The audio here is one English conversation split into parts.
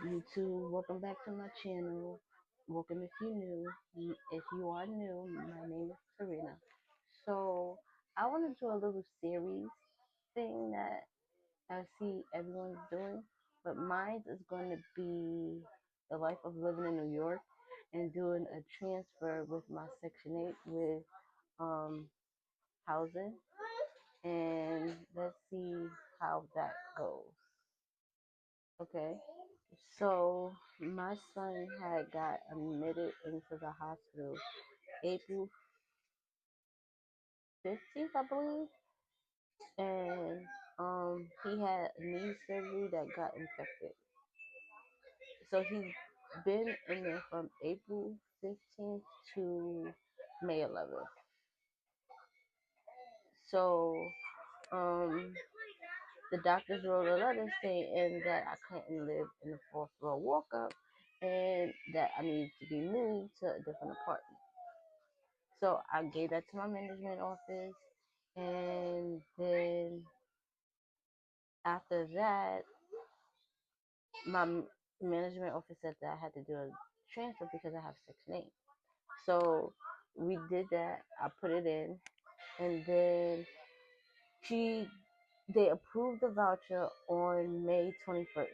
YouTube, welcome back to my channel. Welcome if you're new. If you are new, my name is Karina. So I want to do a little series thing that I see everyone's doing, but mine is going to be the life of living in New York and doing a transfer with my Section 8 with um housing, and let's see how that goes. Okay. So my son had got admitted into the hospital April 15th, I believe, and he had a knee surgery that got infected. So he's been in there from April 15th to May 11th. So um the doctors wrote a letter saying that I couldn't live in the fourth floor walk up and that I needed to be moved to a different apartment. So I gave that to my management office, and then after that, my management office said that I had to do a transfer because I have Section 8. So we did that. I put it in, and then she they approved the voucher on May 21st.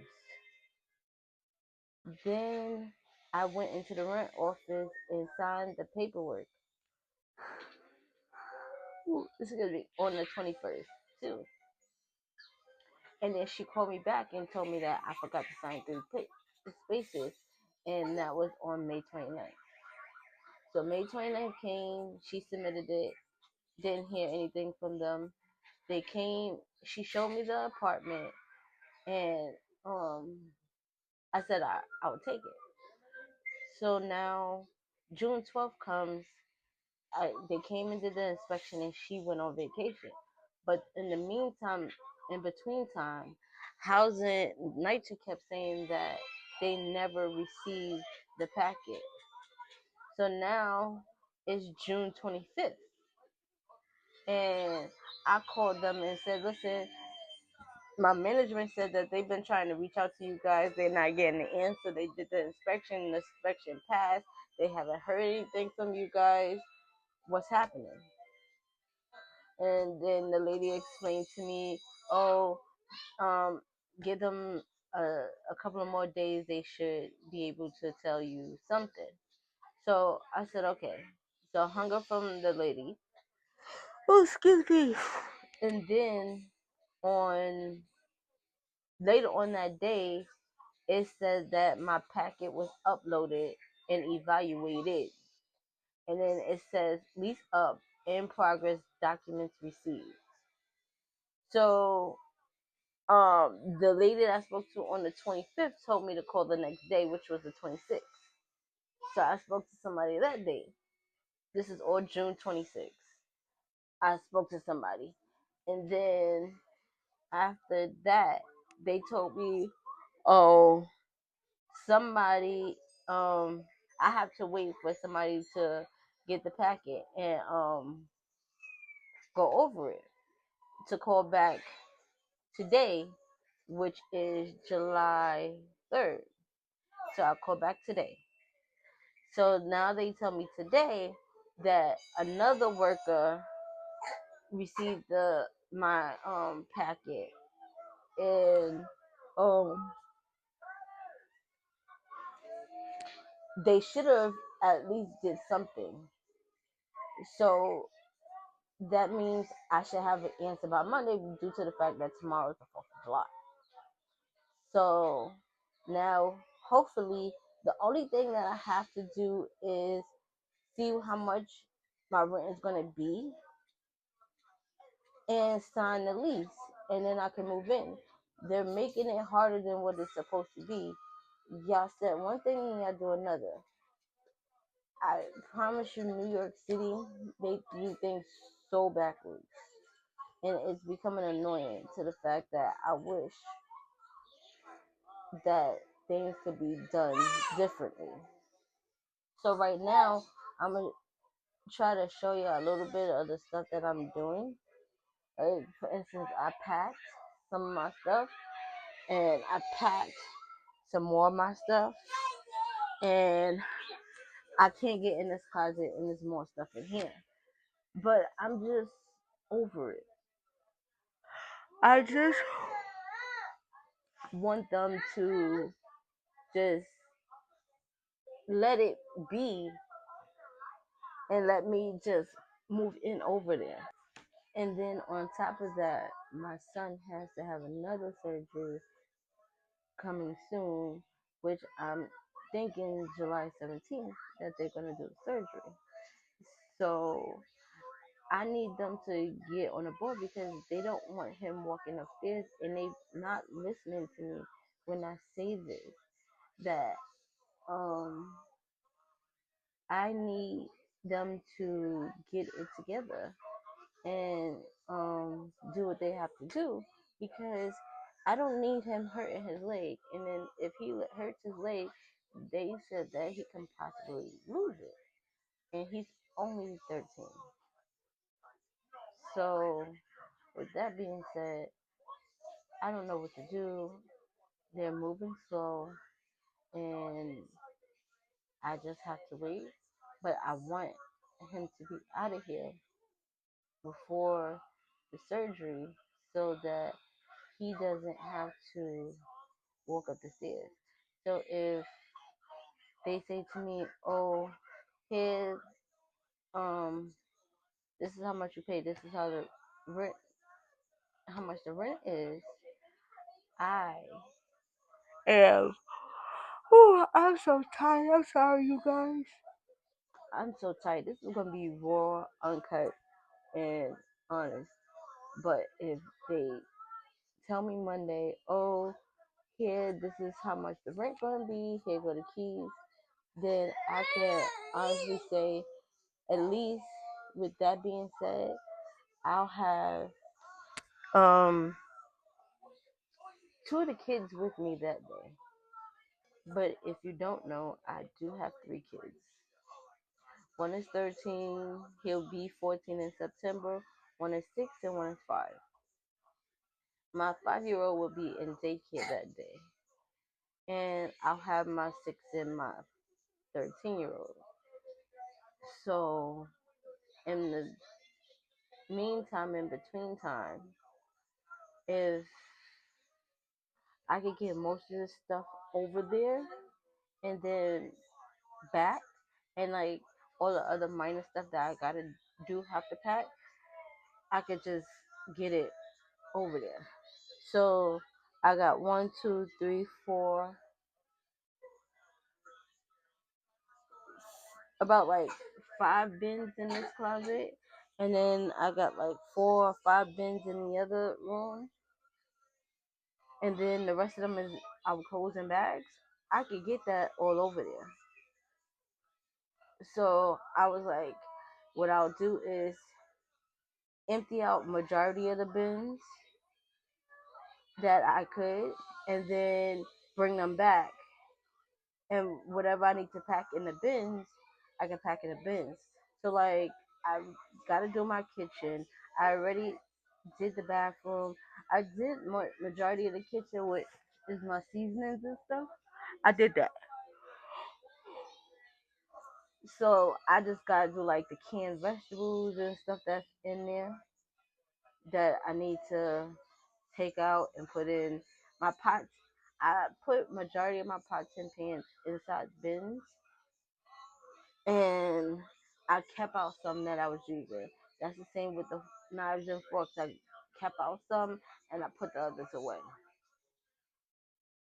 Then I went into the rent office and signed the paperwork. Ooh, this is gonna be on the 21st too. And then she called me back and told me that I forgot to sign the spaces, and that was on May 29th. So May 29th came, she submitted it, didn't hear anything from them. They came, she showed me the apartment, and um, I said I would take it. So now June 12th comes, they came and did the inspection, and she went on vacation. But in the meantime, in between time, housing Nycha kept saying that they never received the packet. So now it's June 25th, and I called them and said, "Listen, my management said that they've been trying to reach out to you guys. They're not getting the answer. They did the inspection passed. They haven't heard anything from you guys. What's happening?" And then the lady explained to me, "Oh, um, give them a couple of more days. They should be able to tell you something." So I said, "Okay." So I hung up from the lady. Oh, excuse me. And then on later on that day, it said that my packet was uploaded and evaluated. And then it says lease up, in progress, documents received. So the lady that I spoke to on the 25th told me to call the next day, which was the 26th. So I spoke to somebody that day. This is all June 26th. I spoke to somebody. And then after that, they told me, "Oh, somebody, I have to wait for somebody to get the packet and go over it, to call back today, which is July 3rd." So I'll call back today. So now they tell me today that another worker received the my packet, and um they should have at least did something. So that means I should have an answer by Monday due to the fact that tomorrow is the 4th of July. So now, hopefully, the only thing that I have to do is see how much my rent is going to be and sign the lease, and then I can move in. They're making it harder than what it's supposed to be. Y'all said one thing and y'all do another. I promise you, New York City, they do things so backwards. And it's becoming annoying to the fact that I wish that things could be done differently. So right now, I'm gonna try to show you a little bit of the stuff that I'm doing. Like, for instance, I packed some of my stuff, and I packed some more of my stuff, and I can't get in this closet and there's more stuff in here. But I'm just over it. I just want them to just let it be and let me just move in over there. And then on top of that, my son has to have another surgery coming soon, which I'm thinking July 17th that they're going to do the surgery. So I need them to get on the board because they don't want him walking upstairs and they not listening to me when I say this. That um I need them to get it together and do what they have to do because I don't need him hurting his leg. And then if he hurts his leg, they said that he can possibly lose it. And he's only 13. So with that being said, I don't know what to do. They're moving slow and I just have to wait. But I want him to be out of here before the surgery so that he doesn't have to walk up the stairs. So if they say to me, "Oh, here, this is how much you pay. This is how the rent, how much the rent is," I am. Oh, I'm so tired. I'm sorry, you guys. I'm so tired. This is gonna be raw, uncut, and honest. But if they tell me Monday, "Oh, here, this is how much the rent gonna be. Here go the keys," then I can honestly say, at least with that being said, I'll have two of the kids with me that day. But if you don't know, I do have three kids. One is 13, he'll be 14 in September. One is 6 and one is 5. My 5-year-old will be in daycare that day. And I'll have my 6 and my 13-year-old. So in the meantime, in between time, if I could get most of this stuff over there and then back and like all the other minor stuff that I gotta do have to pack, I could just get it over there. So I got one, two, three, four, about like 5 bins in this closet, and then I got like 4 or 5 bins in the other room, and then the rest of them is our clothes and bags. I could get that all over there. So I was like, what I'll do is empty out majority of the bins that I could, and then bring them back. And whatever I need to pack in the bins, I can pack in the bins. So like, I got to do my kitchen. I already did the bathroom. I did majority of the kitchen with is my seasonings and stuff. I did that. So I just gotta do like the canned vegetables and stuff that's in there that I need to take out and put in my pots. I put majority of my pots and pans inside bins, and I kept out some that I was using. That's the same with the knives and forks. I kept out some and I put the others away.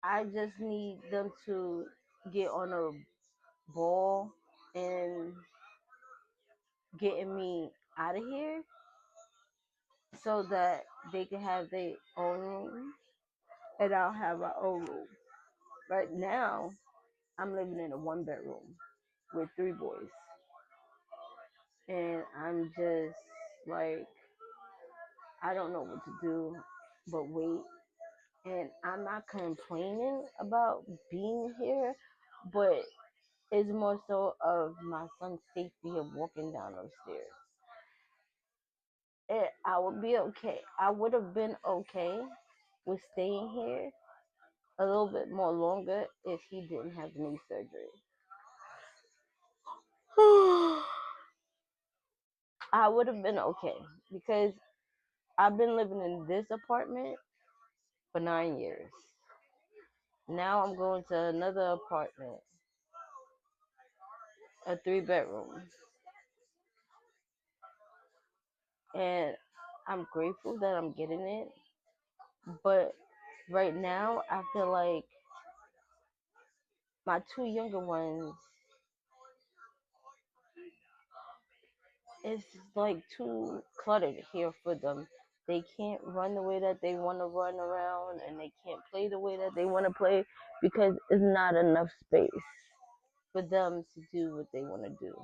I just need them to get on a ball and getting me out of here so that they can have their own room and I'll have my own room. Right now, I'm living in a 1 bedroom with 3 boys. And I'm just like, I don't know what to do but wait. And I'm not complaining about being here, but it's more so of my son's safety of walking down those stairs. I would be okay. I would have been okay with staying here a little bit more longer if he didn't have knee surgery. I would have been okay because I've been living in this apartment for 9 years. Now I'm going to another apartment, a 3 bedroom, and I'm grateful that I'm getting it. But right now, I feel like my two younger ones, it's like too cluttered here for them. They can't run the way that they want to run around, and they can't play the way that they want to play because it's not enough space for them to do what they want to do.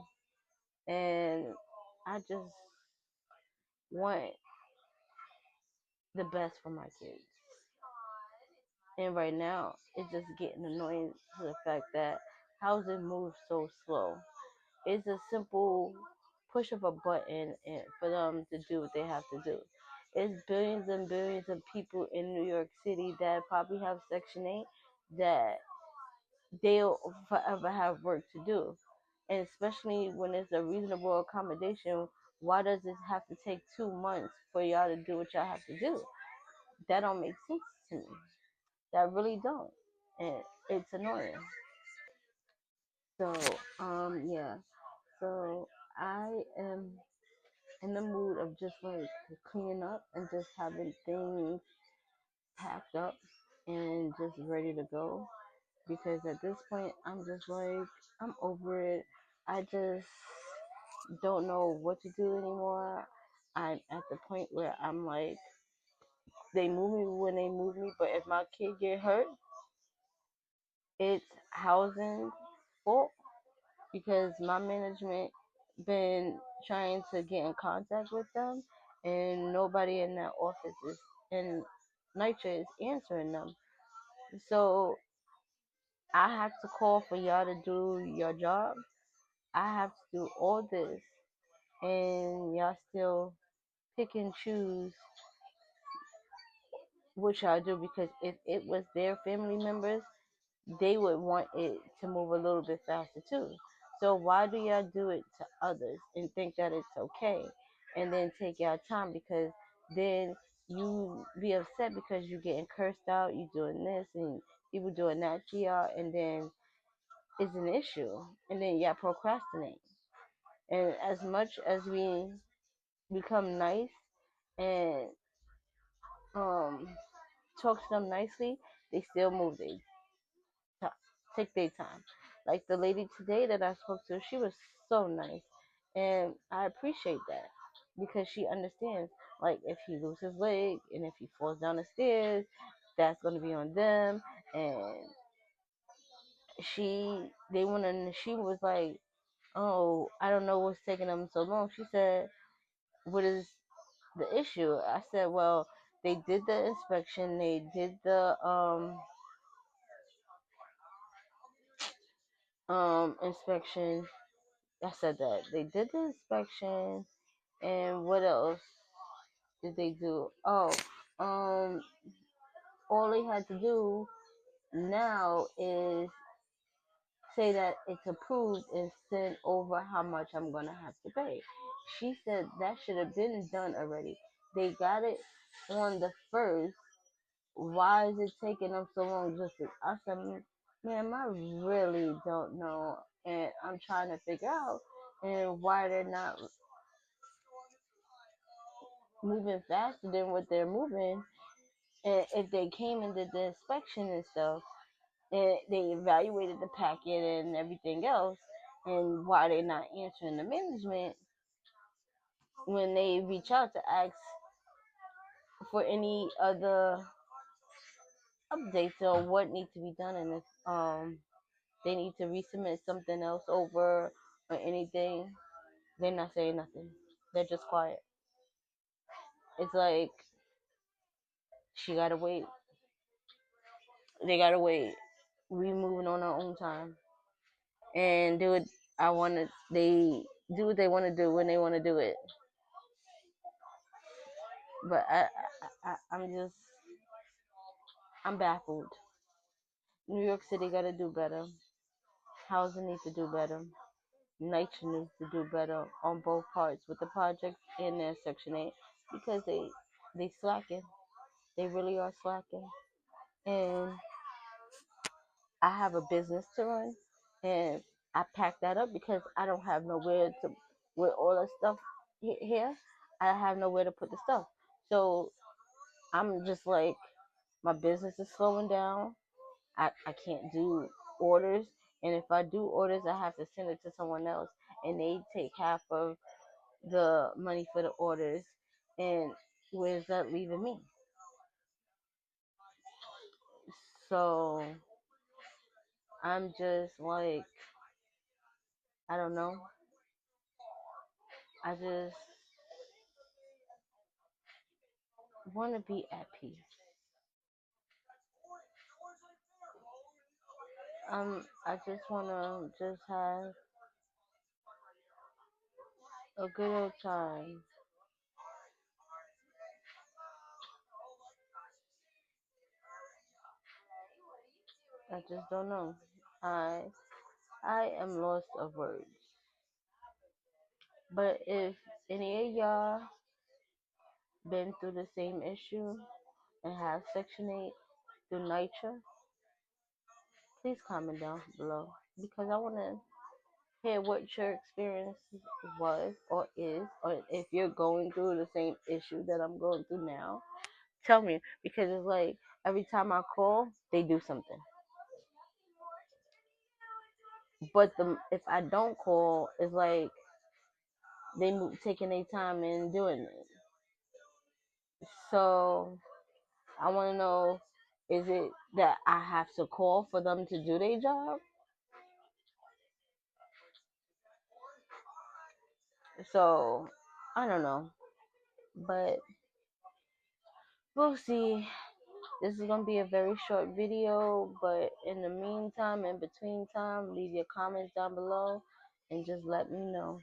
And I just want the best for my kids. And right now, it's just getting annoying to the fact that housing moves so slow. It's a simple push of a button and for them to do what they have to do. It's billions and billions of people in New York City that probably have Section 8 that they'll forever have work to do. And especially when it's a reasonable accommodation, why does it have to take 2 months for y'all to do what y'all have to do? That don't make sense to me. That really don't. And it's annoying. So, yeah. So I am in the mood of just like cleaning up and just having things packed up and just ready to go. Because at this point, I'm just like, I'm over it. I just don't know what to do anymore. I'm at the point where I'm like, they move me when they move me, but if my kid get hurt, it's housing fault because my management been trying to get in contact with them and nobody in that office is in Nycha is answering them. So I have to call for y'all to do your job. I have to do all this and y'all still pick and choose what y'all do because if it was their family members, they would want it to move a little bit faster too. So why do y'all do it to others and think that it's okay and then take y'all time because then you be upset because you getting cursed out, you doing this and people doing that to y'all and then it's an issue and then y'all procrastinate. And as much as we become nice and um talk to them nicely, they still move their time, take their time. Like the lady today that I spoke to, she was so nice, and I appreciate that because she understands. Like if he loses his leg and if he falls down the stairs, that's gonna be on them. And she was like, oh, I don't know what's taking them so long. She said, what is the issue? I said, well, they did the inspection, they did the inspection. I said that they did the inspection, and what else did they do? Oh, um, all they had to do now is say that it's approved and send over how much I'm gonna have to pay. She said that should have been done already. They got it on the first. Why is it taking them so long? I said, ma'am, I really don't know, and I'm trying to figure out and why they're not moving faster than what they're moving. And if they came and did the inspection and stuff, and they evaluated the packet and everything else, and why they're not answering the management when they reach out to ask for any other updates on what needs to be done, and if they need to resubmit something else over or anything, they're not saying nothing. They're just quiet. It's like she gotta wait. They gotta wait. We moving on our own time and do it. I want to. They do what they want to do when they want to do it. But I'm just, I'm baffled. New York City got to do better. Housing needs to do better. Nycha needs to do better on both parts with the projects and their Section 8 because they slacking. They really are slacking. And I have a business to run, and I pack that up because I don't have nowhere to with all the stuff here. I have nowhere to put the stuff. So I'm just like, my business is slowing down. I can't do orders, and if I do orders, I have to send it to someone else, and they take half of the money for the orders. And where's that leaving me? So I'm just like, I don't know. I just want to be at peace. I just want to just have a good old time. I just don't know. I I am lost of words. But if any of y'all been through the same issue and have Section 8 through Nycha, please comment down below because I want to hear what your experience was or is, or if you're going through the same issue that I'm going through now. Tell me because it's like every time I call, they do something. But if I don't call, it's like they taking their time and doing it. So I want to know, is it that I have to call for them to do their job? So I don't know, but we'll see. This is gonna be a very short video, but in the meantime, in between time, leave your comments down below and just let me know.